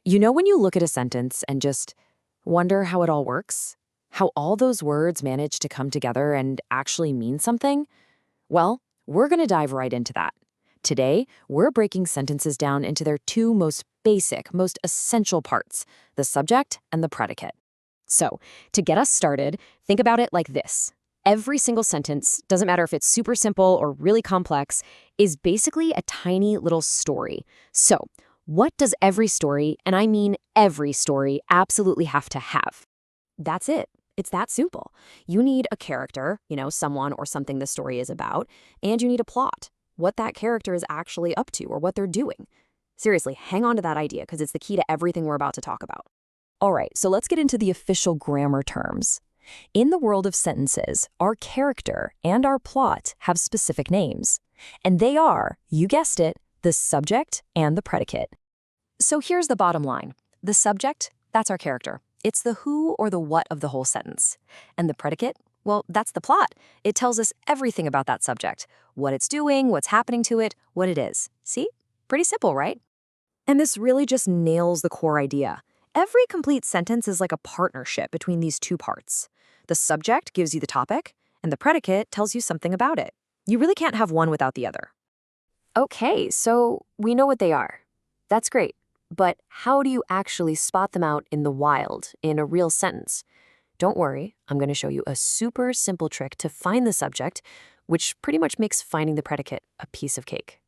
You know when you look at a sentence and just wonder how it all works? How all those words manage to come together and actually mean something? Well, we're going to dive right into that. Today, we're breaking sentences down into their two most basic, most essential parts, the subject and the predicate. So, to get us started, think about it like this. Every single sentence, doesn't matter if it's super simple or really complex, is basically a tiny little story. So, what does every story, and I mean every story, absolutely have to have? That's it. It's that simple. You need a character, someone or something the story is about, and you need a plot, what that character is actually up to or what they're doing. Seriously, hang on to that idea because it's the key to everything we're about to talk about. All right, so let's get into the official grammar terms. In the world of sentences, our character and our plot have specific names, and they are, you guessed it, the subject and the predicate. So here's the bottom line. The subject, that's our character. It's the who or the what of the whole sentence. And the predicate, well, that's the plot. It tells us everything about that subject, what it's doing, what's happening to it, what it is. See? Pretty simple, right? And this really just nails the core idea. Every complete sentence is like a partnership between these two parts. The subject gives you the topic, and the predicate tells you something about it. You really can't have one without the other. Okay, so we know what they are. That's great. But how do you actually spot them out in the wild, in a real sentence? Don't worry, I'm going to show you a super simple trick to find the subject, which pretty much makes finding the predicate a piece of cake.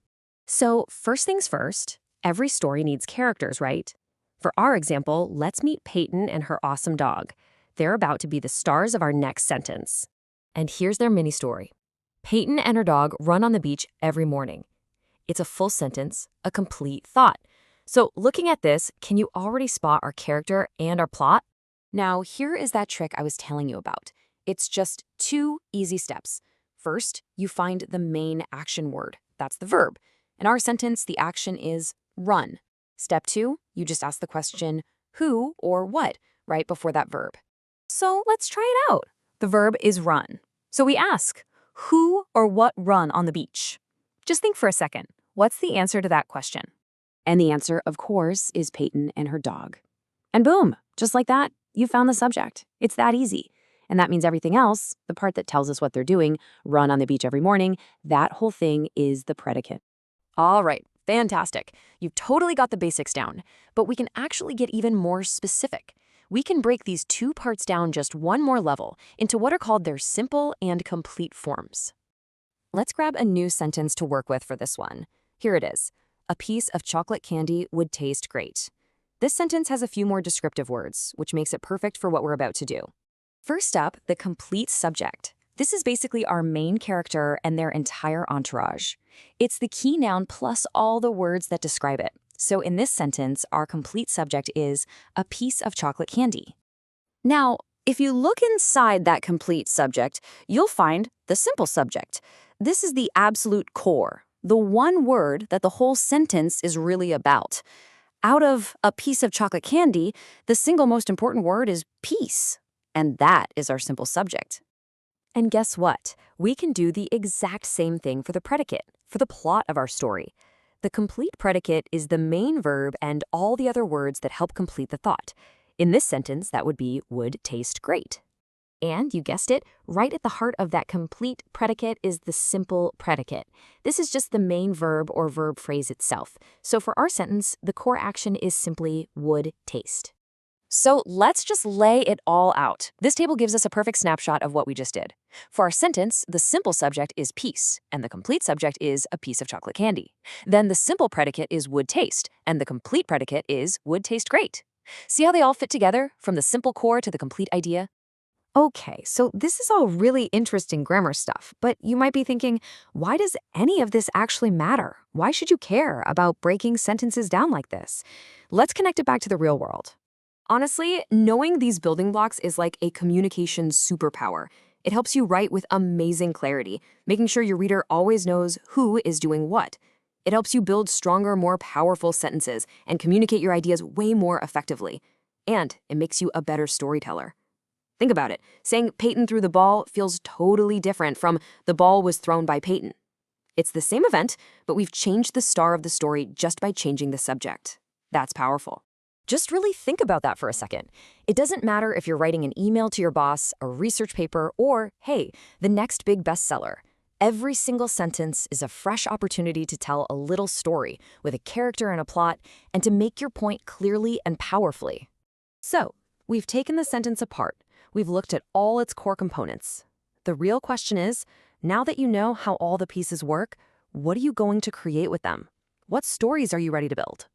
So first things first, every story needs characters, right? For our example, let's meet Peyton and her awesome dog. They're about to be the stars of our next sentence. And here's their mini story. Peyton and her dog run on the beach every morning. It's a full sentence, a complete thought. So looking at this, can you already spot our character and our plot? Now, here is that trick I was telling you about. It's just two easy steps. First, you find the main action word. That's the verb. In our sentence, the action is run. Step two, you just ask the question who or what right before that verb. So let's try it out. The verb is run. So we ask, who or what run on the beach? Just think for a second. What's the answer to that question? And the answer, of course, is Peyton and her dog. And boom, just like that, you found the subject. It's that easy. And that means everything else, the part that tells us what they're doing, run on the beach every morning, that whole thing is the predicate. All right, fantastic. You've totally got the basics down, but we can actually get even more specific. We can break these two parts down just one more level into what are called their simple and complete forms. Let's grab a new sentence to work with for this one. Here it is. A piece of chocolate candy would taste great. This sentence has a few more descriptive words, which makes it perfect for what we're about to do. First up, the complete subject. This is basically our main character and their entire entourage. It's the key noun plus all the words that describe it. So in this sentence, our complete subject is a piece of chocolate candy. Now, if you look inside that complete subject, you'll find the simple subject. This is the absolute core. The one word that the whole sentence is really about. Out of a piece of chocolate candy, the single most important word is piece. And that is our simple subject. And guess what? We can do the exact same thing for the predicate, for the plot of our story. The complete predicate is the main verb and all the other words that help complete the thought. In this sentence, that would be would taste great. And, you guessed it, right at the heart of that complete predicate is the simple predicate. This is just the main verb or verb phrase itself. So for our sentence, the core action is simply would taste. So let's just lay it all out. This table gives us a perfect snapshot of what we just did. For our sentence, the simple subject is piece, and the complete subject is a piece of chocolate candy. Then the simple predicate is would taste, and the complete predicate is would taste great. See how they all fit together, from the simple core to the complete idea? Okay, so this is all really interesting grammar stuff, but you might be thinking, why does any of this actually matter? Why should you care about breaking sentences down like this? Let's connect it back to the real world. Honestly, knowing these building blocks is like a communication superpower. It helps you write with amazing clarity, making sure your reader always knows who is doing what. It helps you build stronger, more powerful sentences and communicate your ideas way more effectively. And it makes you a better storyteller. Think about it. Saying Peyton threw the ball feels totally different from the ball was thrown by Peyton. It's the same event, but we've changed the star of the story just by changing the subject. That's powerful. Just really think about that for a second. It doesn't matter if you're writing an email to your boss, a research paper, or, hey, the next big bestseller. Every single sentence is a fresh opportunity to tell a little story with a character and a plot, and to make your point clearly and powerfully. So, we've taken the sentence apart. We've looked at all its core components. The real question is, now that you know how all the pieces work, what are you going to create with them? What stories are you ready to build?